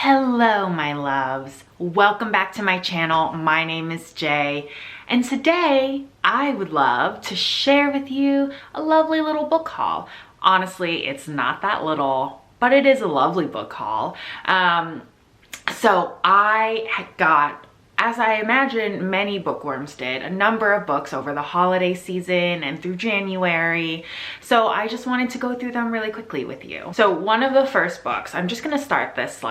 Hello, my loves. Welcome back to my channel. My name is Jae, and today I would love to share with you a lovely little book haul. Honestly, it's not that little, but it is a lovely book haul. So I got, as I imagine many bookworms did, a number of books over the holiday season and through January. So I just wanted to go through them really quickly with you. So one of the first books, I'm just gonna start this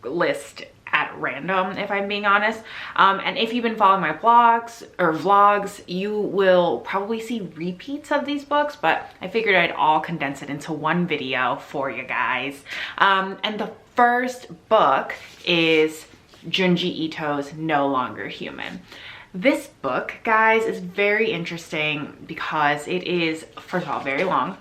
list at random, if I'm being honest. And if you've been following my blogs or vlogs, you will probably see repeats of these books, but I figured I'd all condense it into one video for you guys. And the first book is Junji Ito's No Longer Human. This book, guys, is very interesting because it is, first of all, very long.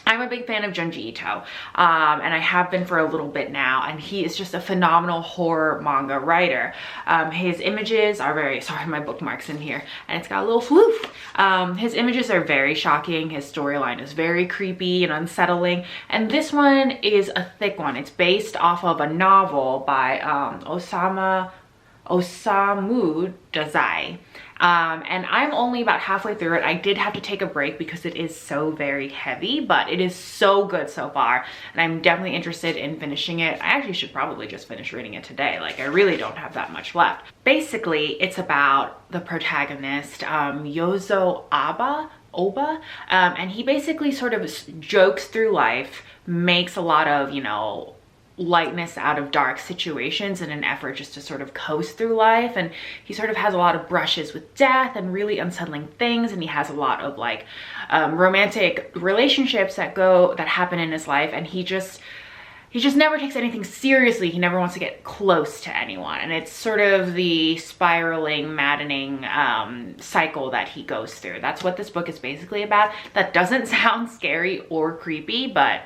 I'm a big fan of Junji Ito, and I have been for a little bit now, and he is just a phenomenal horror manga writer. His images are very, sorry, my bookmark's in here, and it's got a little floof. His images are very shocking. His storyline is very creepy and unsettling, and this one is a thick one. It's based off of a novel by Osamu Dazai. And I'm only about halfway through it. I did have to take a break because it is so very heavy, but it is so good so far, and I'm definitely interested in finishing it. I actually should probably just finish reading it today. Like, I really don't have that much left. Basically, it's about the protagonist, Yozo Oba, and he basically sort of jokes through life, makes a lot of, you know, lightness out of dark situations in an effort just to sort of coast through life. And he sort of has a lot of brushes with death and really unsettling things, and he has a lot of like romantic relationships that happen in his life, and he just never takes anything seriously. He never wants to get close to anyone, and it's sort of the spiraling, maddening cycle that he goes through. That's what this book is basically about. That doesn't sound scary or creepy, but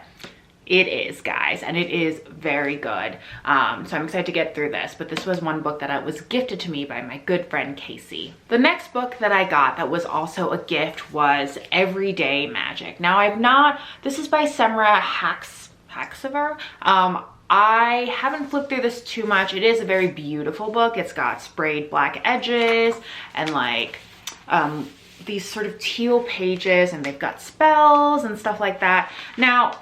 it is, guys, and it is very good. So I'm excited to get through this, but this was one book that was gifted to me by my good friend Casey. The next book that I got that was also a gift was Everyday Magic. Now this is by Semra Haxaver. I haven't flipped through this too much. It is a very beautiful book. It's got sprayed black edges and like these sort of teal pages, and they've got spells and stuff like that. Now,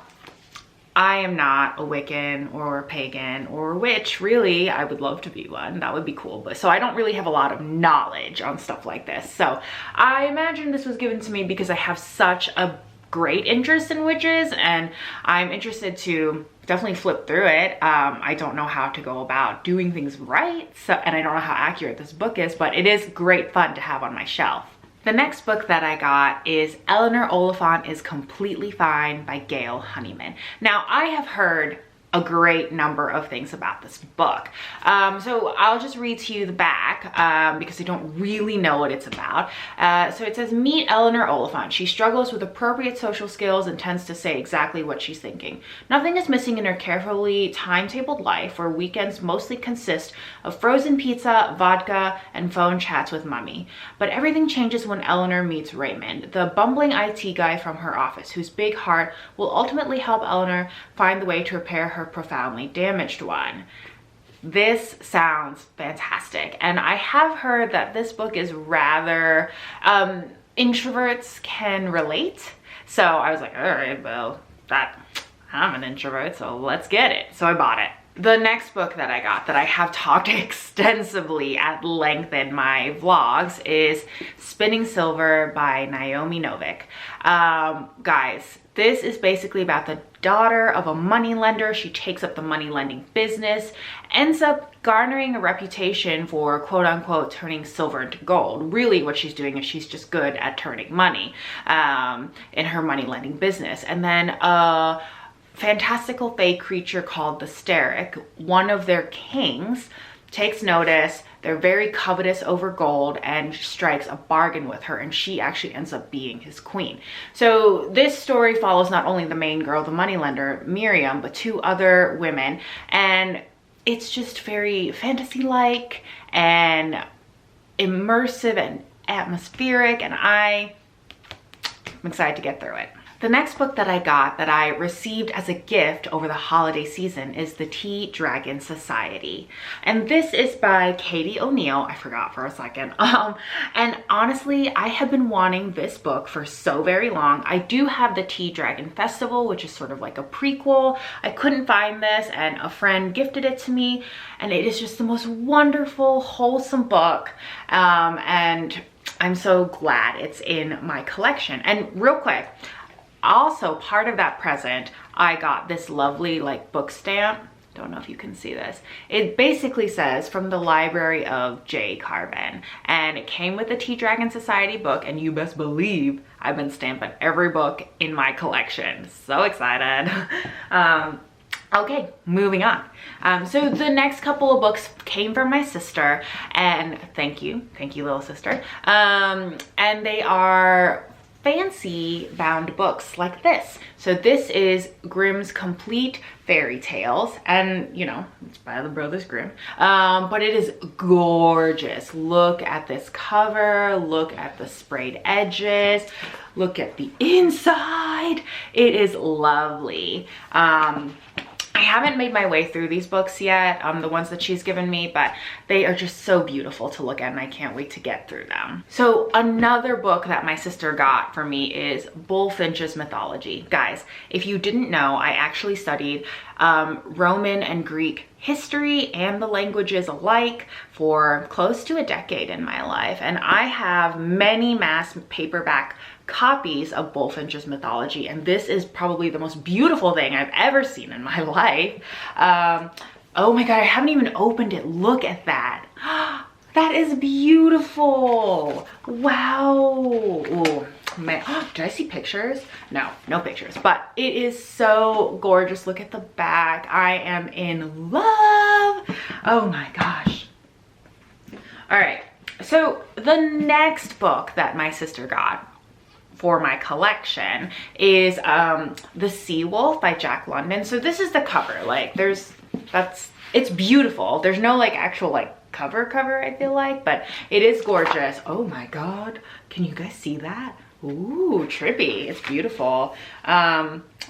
I am not a Wiccan or a pagan or a witch, really. I would love to be one. That would be cool. But so I don't really have a lot of knowledge on stuff like this. So I imagine this was given to me because I have such a great interest in witches, and I'm interested to definitely flip through it. I don't know how to go about doing things right, and I don't know how accurate this book is, but it is great fun to have on my shelf. The next book that I got is Eleanor Oliphant is Completely Fine by Gail Honeyman. Now, I have heard a great number of things about this book. So I'll just read to you the back because I don't really know what it's about. So it says, meet Eleanor Oliphant. She struggles with appropriate social skills and tends to say exactly what she's thinking. Nothing is missing in her carefully timetabled life, where weekends mostly consist of frozen pizza, vodka, and phone chats with Mummy. But everything changes when Eleanor meets Raymond, the bumbling IT guy from her office, whose big heart will ultimately help Eleanor find the way to repair her profoundly damaged one. This sounds fantastic, and I have heard that this book is rather introverts can relate. So I was like, all right, well, I'm an introvert, so let's get it. So I bought it. The next book that I got that I have talked extensively at length in my vlogs is Spinning Silver by Naomi Novik. Guys, this is basically about the daughter of a moneylender. She takes up the money lending business, ends up garnering a reputation for quote unquote turning silver into gold. Really what she's doing is she's just good at turning money in her money lending business. And then fantastical fey creature called the Sterrick, one of their kings, takes notice. They're very covetous over gold and strikes a bargain with her, and she actually ends up being his queen. So this story follows not only the main girl, the moneylender, Miriam, but two other women, and it's just very fantasy-like and immersive and atmospheric, and I'm excited to get through it. The next book that I got that I received as a gift over the holiday season is The Tea Dragon Society. And this is by Katie O'Neill. I forgot for a second. And honestly, I have been wanting this book for so very long. I do have the Tea Dragon Festival, which is sort of like a prequel. I couldn't find this and a friend gifted it to me. And it is just the most wonderful, wholesome book. And I'm so glad it's in my collection. And real quick, also part of that present, I got this lovely like book stamp. Don't know if you can see this. It basically says from the library of Jae Carbon, and it came with the Tea Dragon Society book, and you best believe I've been stamping every book in my collection. So excited. Okay, moving on. So the next couple of books came from my sister, and thank you little sister. And they are fancy bound books like this. So this is Grimm's Complete Fairy Tales, and you know, it's by the Brothers Grimm, but it is gorgeous. Look at this cover, look at the sprayed edges, look at the inside. It is lovely. I haven't made my way through these books yet, the ones that she's given me, but they are just so beautiful to look at, and I can't wait to get through them. So another book that my sister got for me is Bullfinch's Mythology. Guys, if you didn't know, I actually studied Roman and Greek history and the languages alike for close to a decade in my life, and I have many mass paperback copies of Bullfinch's Mythology, and this is probably the most beautiful thing I've ever seen in my life. Oh my god, I haven't even opened it. Look at that. That is beautiful. Wow. Ooh, man. Did I see pictures? No, no pictures, but it is so gorgeous. Look at the back. I am in love. Oh my gosh. All right, so the next book that my sister got for my collection is The Sea Wolf by Jack London. So this is the cover. Like it's beautiful. There's no like actual like cover I feel like, but it is gorgeous. Oh my god, can you guys see that? Ooh, trippy. It's beautiful.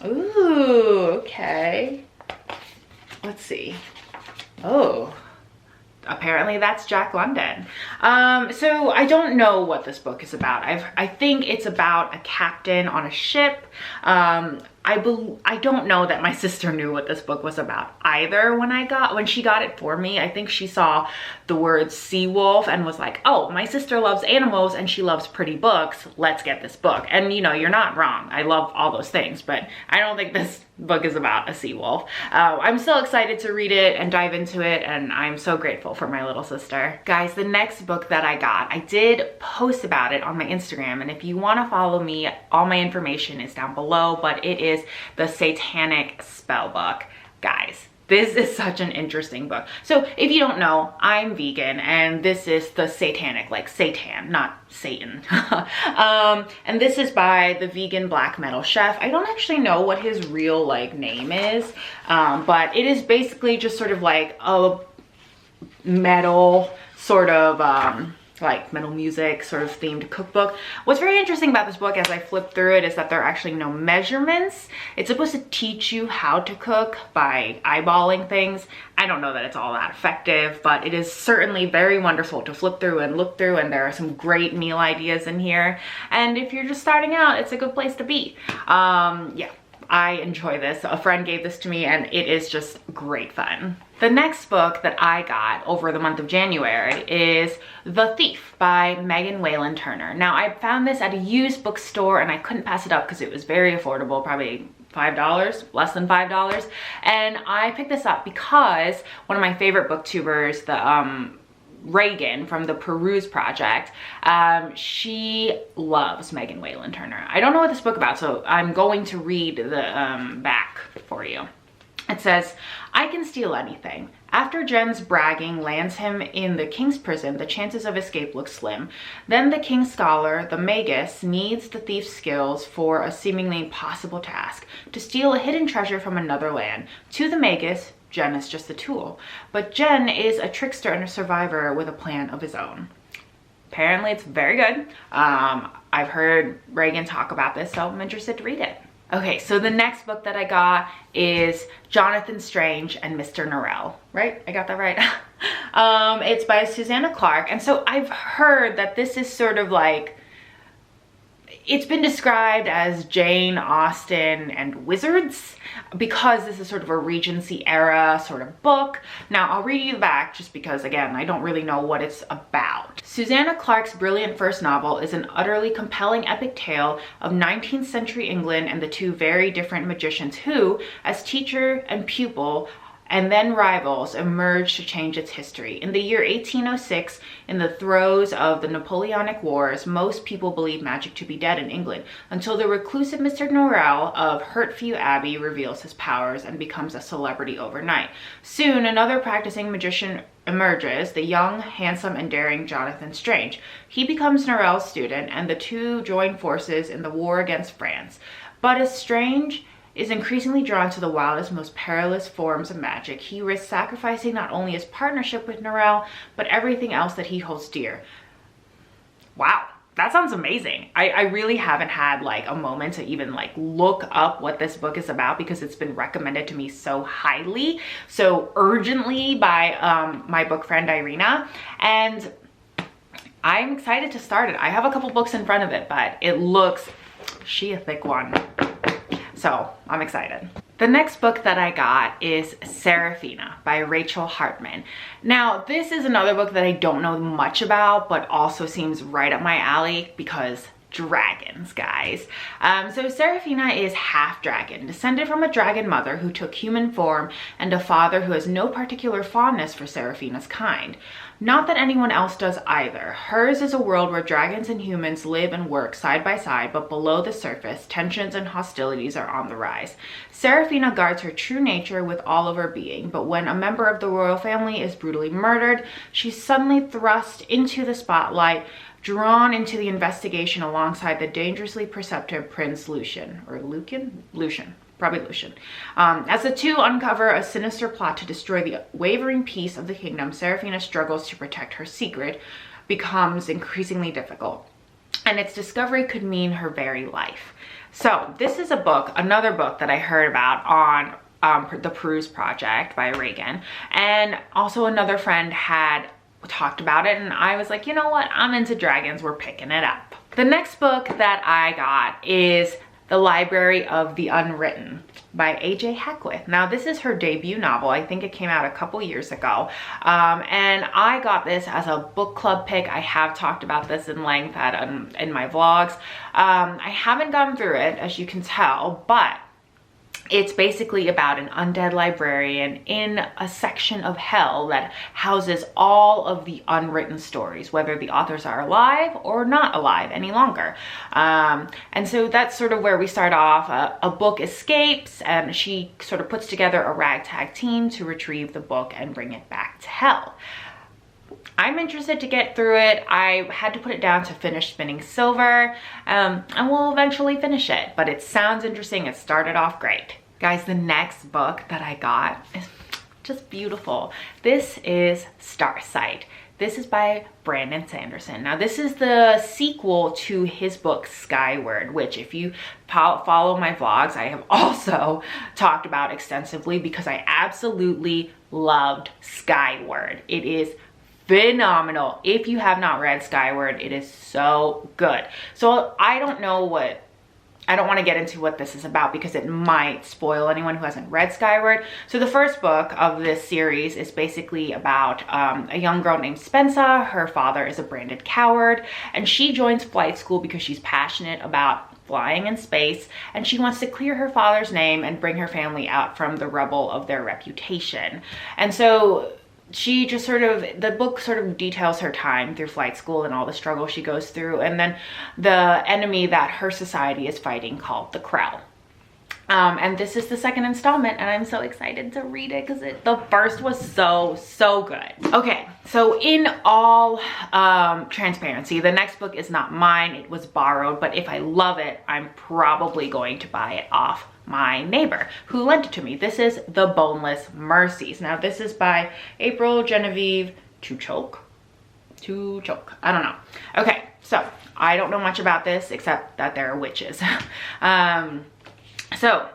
Ooh, okay, let's see. Oh, apparently that's Jack London. So I don't know what this book is about. I think it's about a captain on a ship. I don't know that my sister knew what this book was about either when she got it for me. I think she saw the word sea wolf and was like, oh, my sister loves animals and she loves pretty books. Let's get this book. And you know, you're not wrong. I love all those things, but I don't think this book is about a sea wolf. I'm still excited to read it and dive into it, and I'm so grateful for my little sister. Guys, the next book that I got, I did post about it on my Instagram, and if you want to follow me, all my information is down below, but it is the Satanic Spell book. Guys, this is such an interesting book. So if you don't know, I'm vegan, and this is the Satanic, like Satan, not Satan. And this is by the vegan black metal chef. I don't actually know what his real like name is, but it is basically just sort of like a metal sort of like metal music sort of themed cookbook. What's very interesting about this book as I flip through it is that there are actually no measurements. It's supposed to teach you how to cook by eyeballing things. I don't know that it's all that effective, but it is certainly very wonderful to flip through and look through, and there are some great meal ideas in here. And if you're just starting out, it's a good place to be. Yeah, I enjoy this. A friend gave this to me and it is just great fun. The next book that I got over the month of January is The Thief by Megan Whalen Turner. Now, I found this at a used bookstore and I couldn't pass it up because it was very affordable, probably $5, less than $5. And I picked this up because one of my favorite booktubers, the Reagan from the Peruse Project, she loves Megan Whalen Turner. I don't know what this book about, so I'm going to read the back for you. It says, I can steal anything. After Jen's bragging lands him in the king's prison, the chances of escape look slim. Then the king's scholar, the magus, needs the thief's skills for a seemingly impossible task, to steal a hidden treasure from another land. To the magus, Jen is just a tool. But Jen is a trickster and a survivor with a plan of his own. Apparently it's very good. I've heard Reagan talk about this, so I'm interested to read it. Okay, so the next book that I got is Jonathan Strange and Mr. Norrell, right? I got that right? It's by Susanna Clarke. And so I've heard that this is sort of like, it's been described as Jane Austen and Wizards because this is sort of a Regency era sort of book. Now I'll read you the back just because, again, I don't really know what it's about. Susanna Clarke's brilliant first novel is an utterly compelling epic tale of 19th century England and the two very different magicians who, as teacher and pupil, and then rivals, emerged to change its history. In the year 1806, in the throes of the Napoleonic Wars, most people believed magic to be dead in England, until the reclusive Mr. Norrell of Hertford Abbey reveals his powers and becomes a celebrity overnight. Soon, another practicing magician emerges, the young, handsome, and daring Jonathan Strange. He becomes Norrell's student, and the two join forces in the war against France. But as Strange is increasingly drawn to the wildest, most perilous forms of magic, he risks sacrificing not only his partnership with Norrell, but everything else that he holds dear. Wow, that sounds amazing. I really haven't had like a moment to even like look up what this book is about because it's been recommended to me so highly, so urgently by my book friend Irina, and I'm excited to start it. I have a couple books in front of it, but it looks, she a thick one. So I'm excited. The next book that I got is Serafina by Rachel Hartman. Now, this is another book that I don't know much about, but also seems right up my alley because dragons, guys. So Serafina is half dragon, descended from a dragon mother who took human form and a father who has no particular fondness for Serafina's kind. Not that anyone else does either. Hers is a world where dragons and humans live and work side by side, but below the surface, tensions and hostilities are on the rise. Serafina guards her true nature with all of her being, but when a member of the royal family is brutally murdered, she's suddenly thrust into the spotlight, drawn into the investigation alongside the dangerously perceptive Prince Lucian, or Lucian. Probably Lucian. As the two uncover a sinister plot to destroy the wavering peace of the kingdom, Serafina's struggles to protect her secret becomes increasingly difficult, and its discovery could mean her very life. So this is a book, another book that I heard about on the Peruse Project by Reagan, and also another friend had talked about it, and I was like, you know what, I'm into dragons, we're picking it up. The next book that I got is The Library of the Unwritten by A.J. Heckwith. Now, this is her debut novel. I think it came out a couple years ago. And I got this as a book club pick. I have talked about this in length in my vlogs. I haven't gone through it, as you can tell, but it's basically about an undead librarian in a section of hell that houses all of the unwritten stories, whether the authors are alive or not alive any longer. And so that's sort of where we start off. A book escapes and she sort of puts together a ragtag team to retrieve the book and bring it back to hell. I'm interested to get through it. I had to put it down to finish spinning silver, and we'll eventually finish it, but it sounds interesting. It started off great. Guys, the next book that I got is just beautiful. This is Starsight. This is by Brandon Sanderson. Now, this is the sequel to his book Skyward, which if you follow my vlogs, I have also talked about extensively because I absolutely loved Skyward. It is phenomenal. If you have not read Skyward, it is so good. So I don't want to get into what this is about because it might spoil anyone who hasn't read Skyward. So the first book of this series is basically about a young girl named Spensa. Her father is a branded coward, and she joins flight school because she's passionate about flying in space, and she wants to clear her father's name and bring her family out from the rubble of their reputation. And so she just the book sort of details her time through flight school and all the struggle she goes through, and then the enemy that her society is fighting called the Krell. And this is the second installment, and I'm so excited to read it because the first was so good. Okay, so in all transparency, the next book is not mine. It was borrowed, but if I love it, I'm probably going to buy it off my neighbor who lent it to me. This is The Boneless Mercies. Now, this is by April Genevieve Tuchok. to choke. I don't know. Okay, so I don't know much about this except that there are witches. So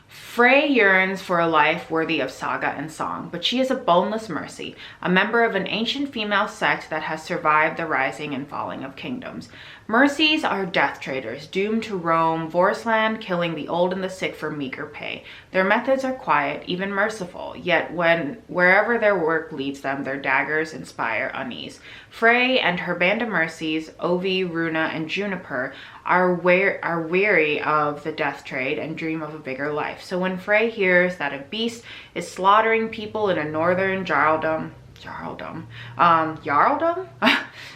Frey yearns for a life worthy of saga and song, but she is a boneless mercy, a member of an ancient female sect that has survived the rising and falling of kingdoms. Mercies are death traders, doomed to roam Vorsland, killing the old and the sick for meager pay. Their methods are quiet, even merciful, yet wherever their work leads them, their daggers inspire unease. Frey and her band of mercies, Ovi, Runa, and Juniper, are weary of the death trade and dream of a bigger life. So when Frey hears that a beast is slaughtering people in a northern Jarldom,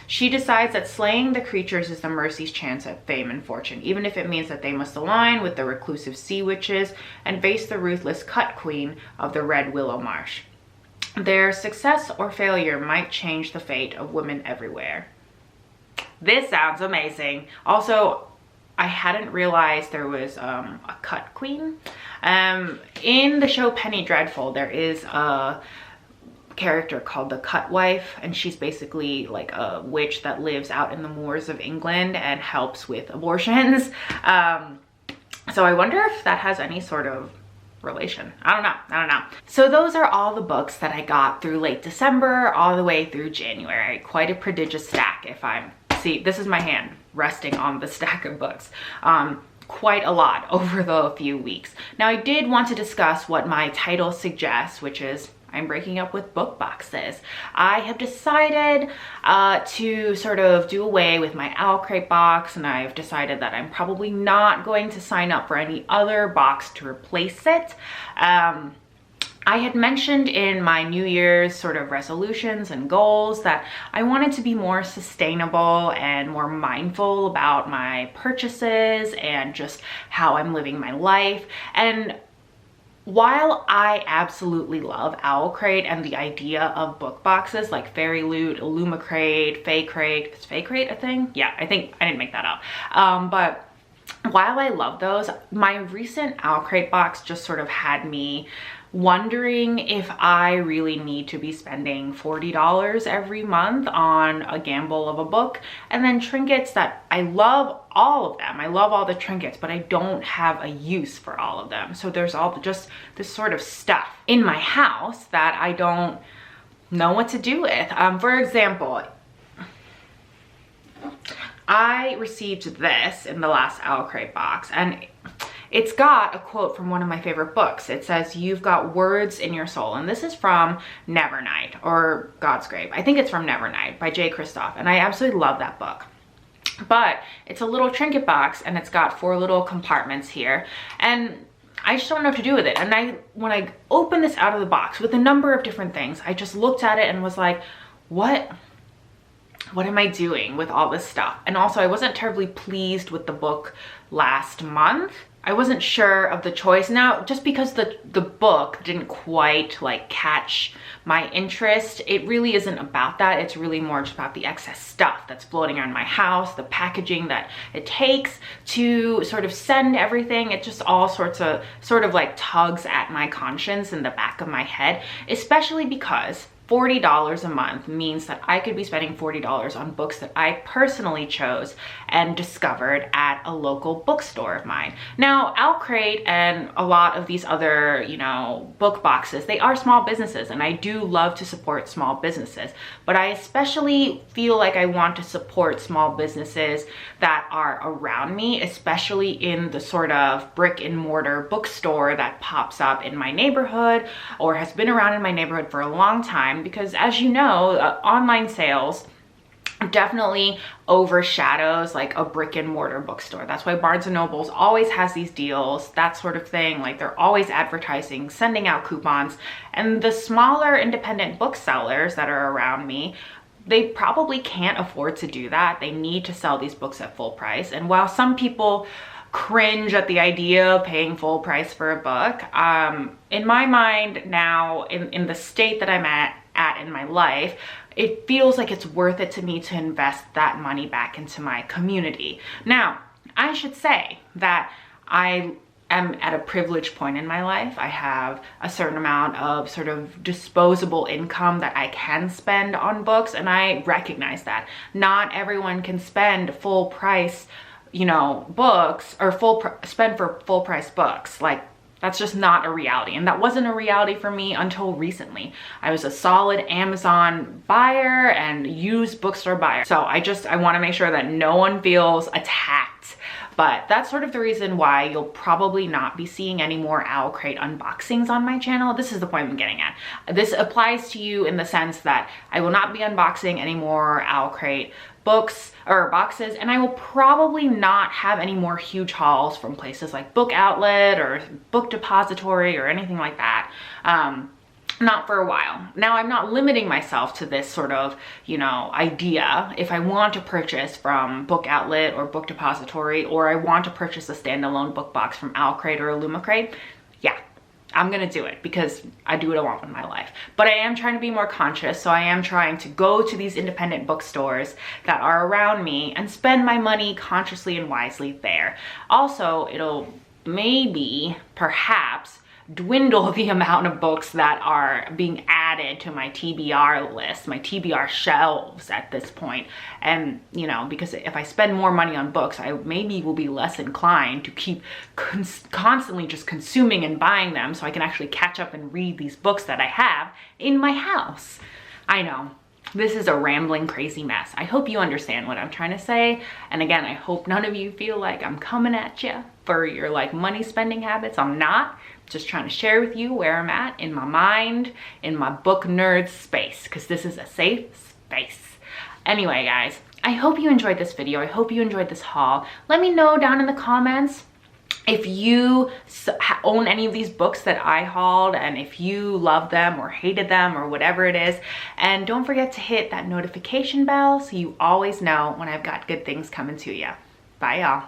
she decides that slaying the creatures is the Mercy's chance at fame and fortune, even if it means that they must align with the reclusive sea witches and face the ruthless Cut Queen of the Red Willow Marsh. Their success or failure might change the fate of women everywhere. This sounds amazing. Also, I hadn't realized there was a Cut Queen. In the show Penny Dreadful, there is a character called the Cut Wife, and she's basically like a witch that lives out in the moors of England and helps with abortions. So I wonder if that has any sort of relation. I don't know. So those are all the books that I got through late December all the way through January. Quite a prodigious stack. See, this is my hand resting on the stack of books. Quite a lot over the few weeks. Now I did want to discuss what my title suggests, which is I'm breaking up with book boxes. I have decided to sort of do away with my OwlCrate box, and I've decided that I'm probably not going to sign up for any other box to replace it. I had mentioned in my New Year's sort of resolutions and goals that I wanted to be more sustainable and more mindful about my purchases and just how I'm living my life. And while I absolutely love OwlCrate and the idea of book boxes like Fairy Loot, OwlCrate, FayCrate, is FayCrate a thing? Yeah, I think I didn't make that up. But while I love those, my recent OwlCrate box just sort of had me wondering if I really need to be spending $40 every month on a gamble of a book, and then trinkets that I love all of them. I love all the trinkets, but I don't have a use for all of them. So there's all just this sort of stuff in my house that I don't know what to do with. For example, I received this in the last OwlCrate box, and it's got a quote from one of my favorite books. It says, "You've got words in your soul." And this is from Nevernight, or God's Grave. I think it's from Nevernight by Jae Carbon. And I absolutely love that book. But it's a little trinket box, and it's got 4 little compartments here. And I just don't know what to do with it. And when I opened this out of the box with a number of different things, I just looked at it and was like, what am I doing with all this stuff? And also, I wasn't terribly pleased with the book last month. I wasn't sure of the choice. Now, just because the book didn't quite like catch my interest, it really isn't about that. It's really more just about the excess stuff that's floating around my house, the packaging that it takes to sort of send everything. It just all sort of like tugs at my conscience in the back of my head, especially because $40 a month means that I could be spending $40 on books that I personally chose and discovered at a local bookstore of mine. Now, OwlCrate and a lot of these other, book boxes, they are small businesses, and I do love to support small businesses, but I especially feel like I want to support small businesses that are around me, especially in the sort of brick and mortar bookstore that pops up in my neighborhood or has been around in my neighborhood for a long time. Because as you know, online sales definitely overshadows like a brick and mortar bookstore. That's why Barnes & Noble's always has these deals, that sort of thing. Like they're always advertising, sending out coupons. And the smaller independent booksellers that are around me, they probably can't afford to do that. They need to sell these books at full price. And while some people cringe at the idea of paying full price for a book, in my mind now, in the state that I'm at in my life, it feels like it's worth it to me to invest that money back into my community. Now, I should say that I am at a privileged point in my life. I have a certain amount of sort of disposable income that I can spend on books, and I recognize that. Not everyone can spend full price, you know, books, or spend for full price books. Like, that's just not a reality. And that wasn't a reality for me until recently. I was a solid Amazon buyer and used bookstore buyer. So I want to make sure that no one feels attacked. But that's sort of the reason why you'll probably not be seeing any more OwlCrate unboxings on my channel. This is the point I'm getting at. This applies to you in the sense that I will not be unboxing any more OwlCrate books or boxes, and I will probably not have any more huge hauls from places like Book Outlet or Book Depository or anything like that. Not for a while. Now, I'm not limiting myself to this sort of, you know, idea. If I want to purchase from Book Outlet or Book Depository, or I want to purchase a standalone book box from OwlCrate or OwlCrate, yeah, I'm gonna do it because I do what I want with my life. But I am trying to be more conscious, so I am trying to go to these independent bookstores that are around me and spend my money consciously and wisely there. Also, it'll maybe, perhaps, dwindle the amount of books that are being added to my TBR list, my TBR shelves at this point. And, you know, because if I spend more money on books, I maybe will be less inclined to keep constantly just consuming and buying them, so I can actually catch up and read these books that I have in my house. I know. This is a rambling, crazy mess. I hope you understand what I'm trying to say. And again, I hope none of you feel like I'm coming at you for your like money spending habits. I'm not. Just trying to share with you where I'm at in my mind, in my book nerd space, because this is a safe space. Anyway, guys, I hope you enjoyed this video. I hope you enjoyed this haul. Let me know down in the comments if you own any of these books that I hauled, and if you love them or hated them or whatever it is. And don't forget to hit that notification bell so you always know when I've got good things coming to you. Bye, y'all.